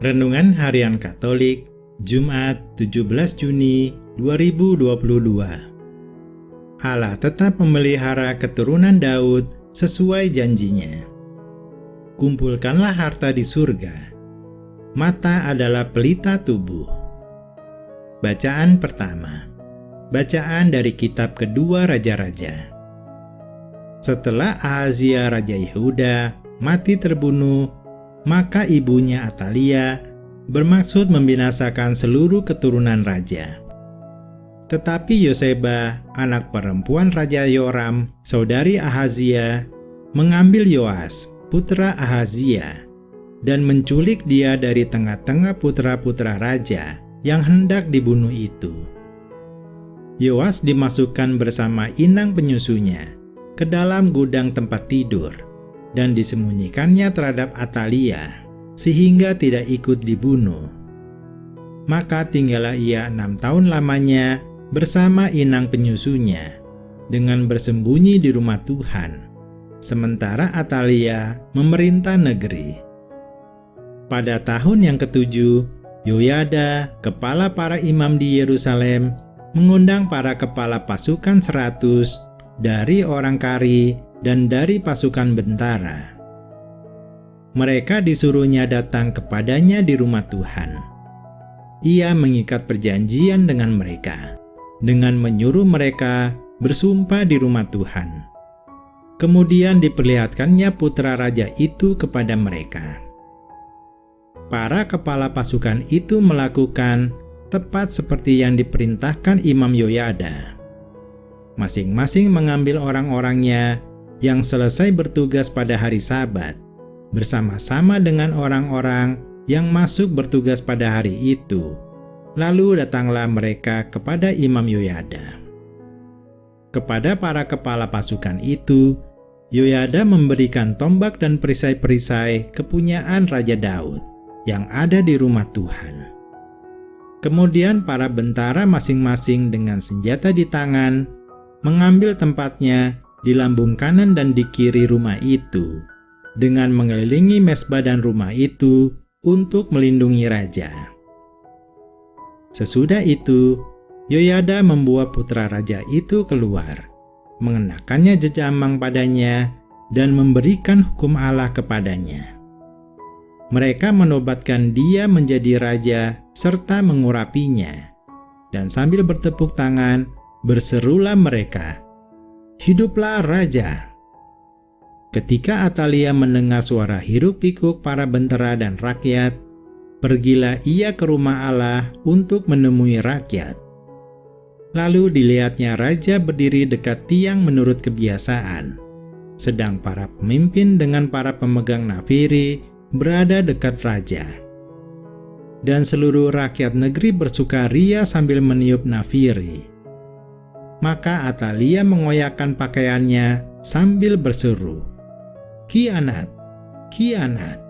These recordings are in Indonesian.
Renungan Harian Katolik, Jumat 17 Juni 2022. Allah tetap memelihara keturunan Daud sesuai janjinya. Kumpulkanlah harta di surga. Mata adalah pelita tubuh. Bacaan pertama. Bacaan dari kitab kedua Raja-Raja. Setelah Ahazia Raja Yehuda mati terbunuh, maka ibunya Atalia bermaksud membinasakan seluruh keturunan raja. Tetapi Yoseba, anak perempuan Raja Yoram, saudari Ahazia, mengambil Yoas, putra Ahazia, dan menculik dia dari tengah-tengah putra-putra raja yang hendak dibunuh itu. Yoas dimasukkan bersama inang penyusunya ke dalam gudang tempat tidur dan disembunyikannya terhadap Atalia, sehingga tidak ikut dibunuh. Maka tinggallah ia 6 tahun lamanya bersama inang penyusunya, dengan bersembunyi di rumah Tuhan, sementara Atalia memerintah negeri. Pada tahun yang ketujuh, Yoyada, kepala para imam di Yerusalem, mengundang para kepala pasukan 100 dari orang Kari dan dari pasukan bentara. Mereka disuruhnya datang kepadanya di rumah Tuhan. Ia mengikat perjanjian dengan mereka, dengan menyuruh mereka bersumpah di rumah Tuhan. Kemudian diperlihatkannya putra raja itu kepada mereka. Para kepala pasukan itu melakukan tepat seperti yang diperintahkan Imam Yoyada. Masing-masing mengambil orang-orangnya yang selesai bertugas pada hari Sabat, bersama-sama dengan orang-orang yang masuk bertugas pada hari itu. Lalu datanglah mereka kepada Imam Yoyada. Kepada para kepala pasukan itu, Yoyada memberikan tombak dan perisai-perisai kepunyaan Raja Daud yang ada di rumah Tuhan. Kemudian para bentara masing-masing dengan senjata di tangan mengambil tempatnya di lambung kanan dan di kiri rumah itu, dengan mengelilingi mesbah dan rumah itu untuk melindungi raja. Sesudah itu, Yoyada membawa putra raja itu keluar, mengenakannya jejamang padanya, dan memberikan hukum Allah kepadanya. Mereka menobatkan dia menjadi raja serta mengurapinya, dan sambil bertepuk tangan, berserulah mereka, "Hiduplah raja!" Ketika Atalia mendengar suara hiruk-pikuk para bentara dan rakyat, pergilah ia ke rumah Allah untuk menemui rakyat. Lalu dilihatnya raja berdiri dekat tiang menurut kebiasaan, sedang para pemimpin dengan para pemegang nafiri berada dekat raja. Dan seluruh rakyat negeri bersukaria sambil meniup nafiri. Maka Atalia mengoyakkan pakaiannya sambil berseru, "Khianat! Khianat!"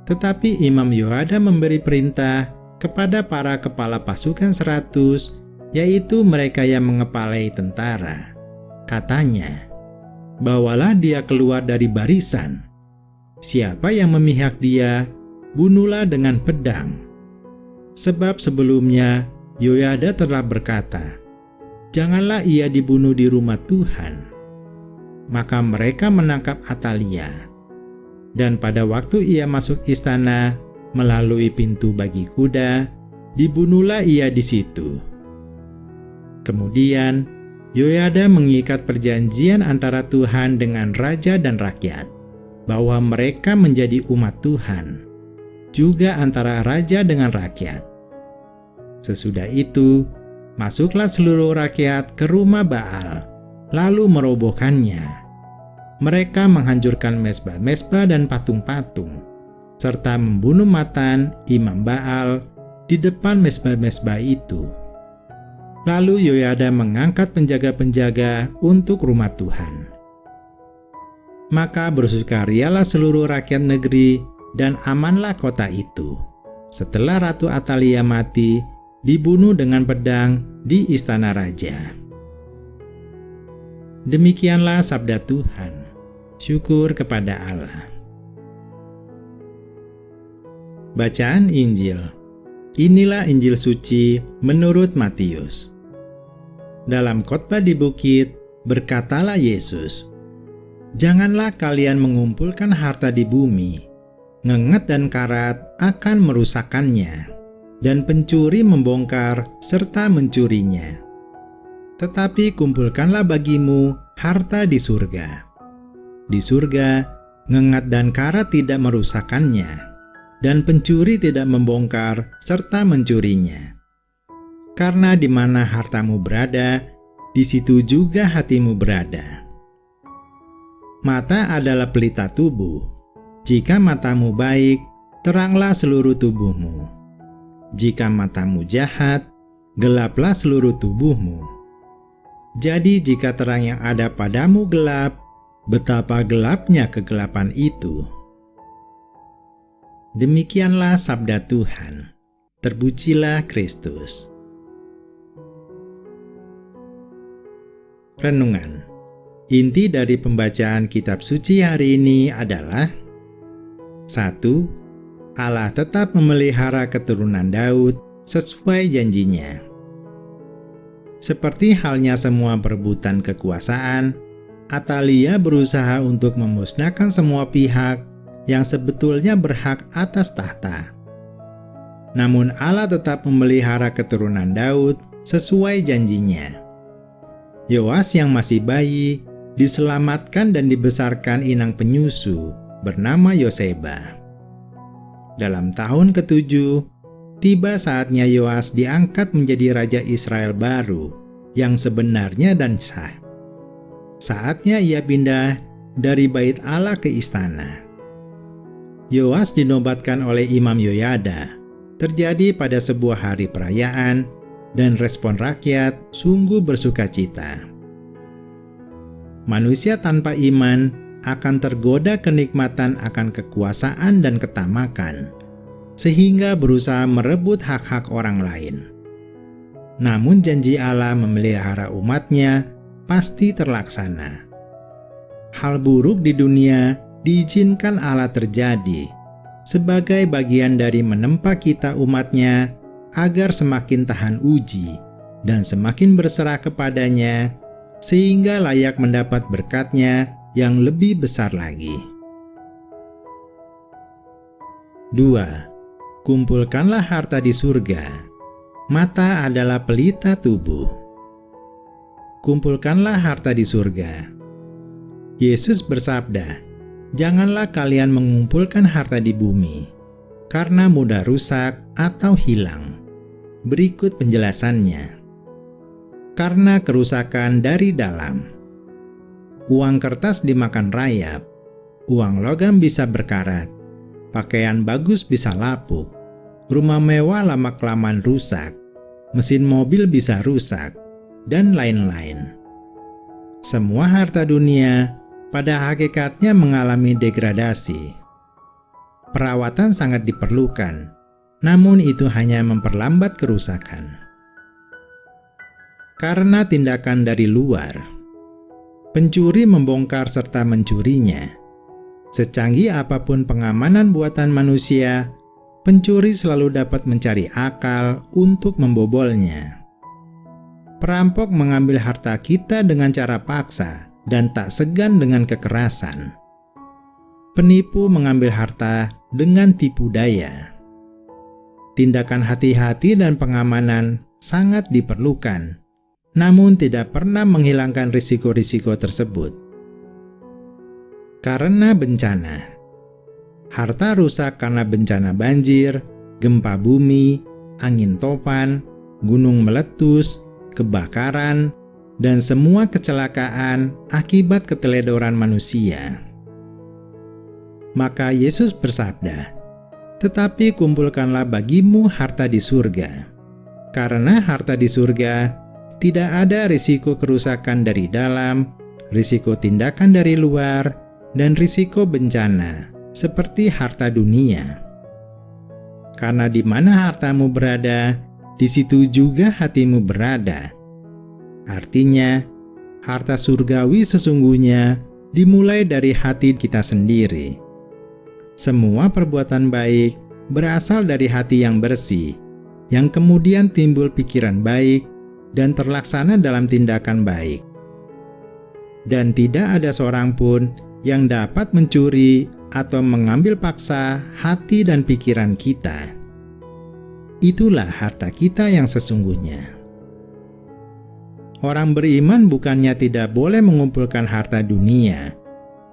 Tetapi Imam Yoyada memberi perintah kepada para kepala pasukan 100, yaitu mereka yang mengepalai tentara. Katanya, "Bawalah dia keluar dari barisan. Siapa yang memihak dia, bunuhlah dengan pedang." Sebab sebelumnya Yoyada telah berkata, "Janganlah ia dibunuh di rumah Tuhan." Maka mereka menangkap Atalia. Dan pada waktu ia masuk istana melalui pintu bagi kuda, dibunuhlah ia di situ. Kemudian Yoyada mengikat perjanjian antara Tuhan dengan raja dan rakyat, bahwa mereka menjadi umat Tuhan, juga antara raja dengan rakyat. Sesudah itu, masuklah seluruh rakyat ke rumah Baal, lalu merobohkannya. Mereka menghancurkan mesbah-mesbah dan patung-patung, serta membunuh Matan, imam Baal, di depan mesbah-mesbah itu. Lalu Yoyada mengangkat penjaga-penjaga untuk rumah Tuhan. Maka bersukarialah seluruh rakyat negeri dan amanlah kota itu. Setelah Ratu Atalia mati, dibunuh dengan pedang di istana raja. Demikianlah sabda Tuhan. Syukur kepada Allah. Bacaan Injil. Inilah Injil suci menurut Matius. Dalam khotbah di bukit, berkatalah Yesus, "Janganlah kalian mengumpulkan harta di bumi. Ngengat dan karat akan merusakkannya, dan pencuri membongkar serta mencurinya. Tetapi kumpulkanlah bagimu harta di surga. Di surga, ngengat dan karat tidak merusakkannya, dan pencuri tidak membongkar serta mencurinya. Karena di mana hartamu berada, di situ juga hatimu berada." Mata adalah pelita tubuh. Jika matamu baik, teranglah seluruh tubuhmu. Jika matamu jahat, gelaplah seluruh tubuhmu. Jadi jika terang yang ada padamu gelap, betapa gelapnya kegelapan itu. Demikianlah sabda Tuhan. Terpujilah Kristus. Renungan. Inti dari pembacaan kitab suci hari ini adalah 1. Allah tetap memelihara keturunan Daud sesuai janjinya. Seperti halnya semua perebutan kekuasaan, Atalia berusaha untuk memusnahkan semua pihak yang sebetulnya berhak atas tahta. Namun Allah tetap memelihara keturunan Daud sesuai janjinya. Yoas yang masih bayi diselamatkan dan dibesarkan inang penyusu bernama Yoseba. Dalam tahun ke-7, tiba saatnya Yoas diangkat menjadi raja Israel baru yang sebenarnya dan sah. Saatnya ia pindah dari bait Allah ke istana. Yoas dinobatkan oleh Imam Yoyada. Terjadi pada sebuah hari perayaan dan respon rakyat sungguh bersukacita. Manusia tanpa iman akan tergoda kenikmatan akan kekuasaan dan ketamakan, sehingga berusaha merebut hak-hak orang lain. Namun janji Allah memelihara umatnya pasti terlaksana. Hal buruk di dunia diizinkan Allah terjadi sebagai bagian dari menempa kita umatnya agar semakin tahan uji dan semakin berserah kepadanya, sehingga layak mendapat berkat-Nya yang lebih besar lagi. 2. Kumpulkanlah harta di surga. Mata adalah pelita tubuh. Kumpulkanlah harta di surga. Yesus bersabda, "Janganlah kalian mengumpulkan harta di bumi, karena mudah rusak atau hilang." Berikut penjelasannya. Karena kerusakan dari dalam. Uang kertas dimakan rayap, uang logam bisa berkarat, pakaian bagus bisa lapuk, rumah mewah lama-kelamaan rusak, mesin mobil bisa rusak, dan lain-lain. Semua harta dunia pada hakikatnya mengalami degradasi. Perawatan sangat diperlukan, namun itu hanya memperlambat kerusakan. Karena tindakan dari luar, pencuri membongkar serta mencurinya. Secanggih apapun pengamanan buatan manusia, pencuri selalu dapat mencari akal untuk membobolnya. Perampok mengambil harta kita dengan cara paksa dan tak segan dengan kekerasan. Penipu mengambil harta dengan tipu daya. Tindakan hati-hati dan pengamanan sangat diperlukan, namun tidak pernah menghilangkan risiko-risiko tersebut. Karena bencana. Harta rusak karena bencana banjir, gempa bumi, angin topan, gunung meletus, kebakaran, dan semua kecelakaan akibat keteledoran manusia. Maka Yesus bersabda, "Tetapi kumpulkanlah bagimu harta di surga." Karena harta di surga tidak ada risiko kerusakan dari dalam, risiko tindakan dari luar, dan risiko bencana seperti harta dunia. Karena di mana hartamu berada, di situ juga hatimu berada. Artinya, harta surgawi sesungguhnya dimulai dari hati kita sendiri. Semua perbuatan baik berasal dari hati yang bersih, yang kemudian timbul pikiran baik dan terlaksana dalam tindakan baik. Dan tidak ada seorang pun yang dapat mencuri atau mengambil paksa hati dan pikiran kita. Itulah harta kita yang sesungguhnya. Orang beriman bukannya tidak boleh mengumpulkan harta dunia,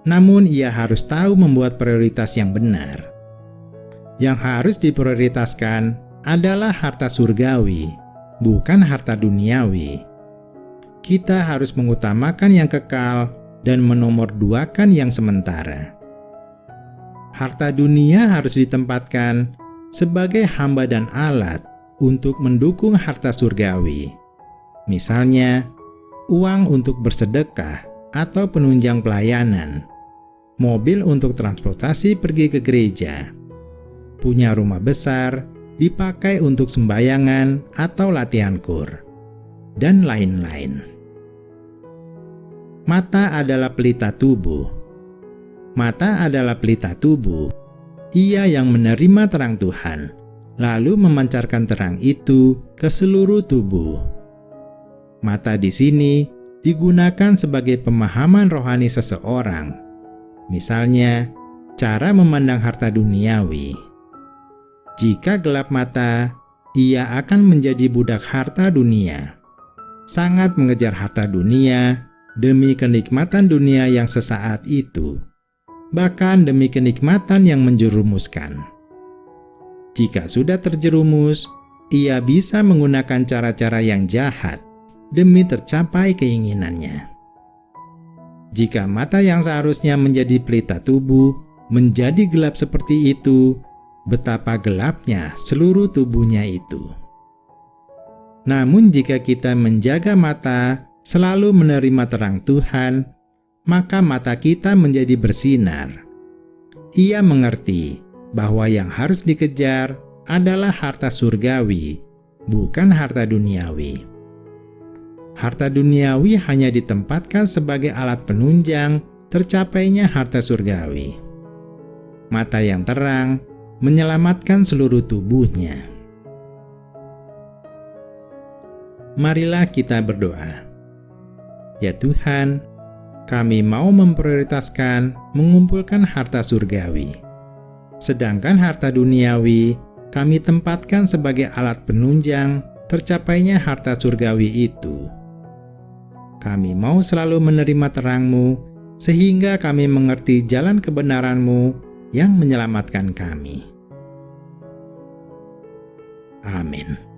namun ia harus tahu membuat prioritas yang benar. Yang harus diprioritaskan adalah harta surgawi, bukan harta duniawi. Kita harus mengutamakan yang kekal dan menomorduakan yang sementara. Harta dunia harus ditempatkan sebagai hamba dan alat untuk mendukung harta surgawi. Misalnya, uang untuk bersedekah atau penunjang pelayanan, mobil untuk transportasi pergi ke gereja, punya rumah besar dipakai untuk sembayangan atau latihan kur, dan lain-lain. Mata adalah pelita tubuh. Mata adalah pelita tubuh. Ia yang menerima terang Tuhan, lalu memancarkan terang itu ke seluruh tubuh. Mata di sini digunakan sebagai pemahaman rohani seseorang. Misalnya, cara memandang harta duniawi. Jika gelap mata, ia akan menjadi budak harta dunia. Sangat mengejar harta dunia demi kenikmatan dunia yang sesaat itu, bahkan demi kenikmatan yang menjerumuskan. Jika sudah terjerumus, ia bisa menggunakan cara-cara yang jahat demi tercapai keinginannya. Jika mata yang seharusnya menjadi pelita tubuh menjadi gelap seperti itu, betapa gelapnya seluruh tubuhnya itu. Namun jika kita menjaga mata selalu menerima terang Tuhan, maka mata kita menjadi bersinar. Ia mengerti bahwa yang harus dikejar adalah harta surgawi, bukan harta duniawi. Harta duniawi hanya ditempatkan sebagai alat penunjang tercapainya harta surgawi. Mata yang terang menyelamatkan seluruh tubuhnya. Marilah kita berdoa. Ya Tuhan, kami mau memprioritaskan mengumpulkan harta surgawi. Sedangkan harta duniawi kami tempatkan sebagai alat penunjang tercapainya harta surgawi itu. Kami mau selalu menerima terang-Mu, sehingga kami mengerti jalan kebenaran-Mu yang menyelamatkan kami. Amin.